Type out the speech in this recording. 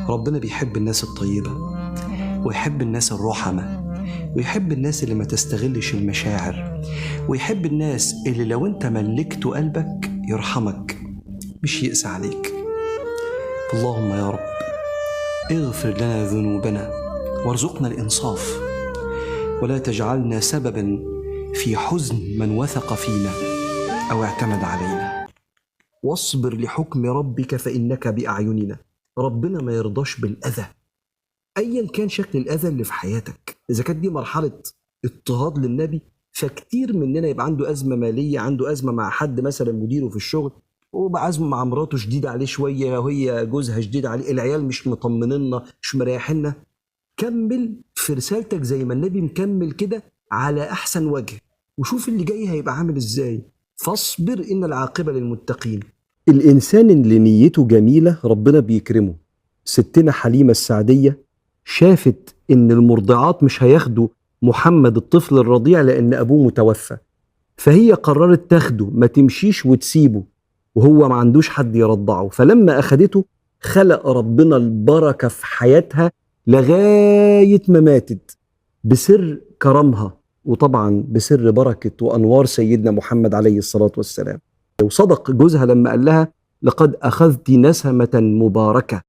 ربنا بيحب الناس الطيبة، ويحب الناس الرحمة، ويحب الناس اللي ما تستغلش المشاعر، ويحب الناس اللي لو انت ملكته قلبك يرحمك مش يقسى عليك. اللهم يا رب اغفر لنا ذنوبنا وارزقنا الإنصاف، ولا تجعلنا سببا في حزن من وثق فينا أو اعتمد علينا. واصبر لحكم ربك فإنك بأعيننا. ربنا ما يرضاش بالأذى أيا كان شكل الأذى اللي في حياتك. إذا كانت دي مرحلة اضطهاد للنبي، فكتير مننا يبقى عنده أزمة مالية، عنده أزمة مع حد مثلا مديره في الشغل، وبقى أزمة مع مراته شديدة عليه شوية، وهي جوزها شديد عليه، العيال مش مطمنيننا مش مريحيننا. كمل في رسالتك زي ما النبي مكمل كده على أحسن وجه، وشوف اللي جاي هيبقى عامل إزاي. فاصبر إن العاقبة للمتقين. الإنسان اللي نيته جميلة ربنا بيكرمه. ستنا حليمة السعدية شافت إن المرضعات مش هياخدوا محمد الطفل الرضيع لأن أبوه متوفى، فهي قررت تاخده، ما تمشيش وتسيبه وهو ما عندوش حد يرضعه. فلما أخدته خلق ربنا البركة في حياتها لغاية ما ماتت بسر كرمها، وطبعا بسر بركة وأنوار سيدنا محمد عليه الصلاة والسلام. وصدق جوزها لما قال لها: لقد أخذت نسمة مباركة.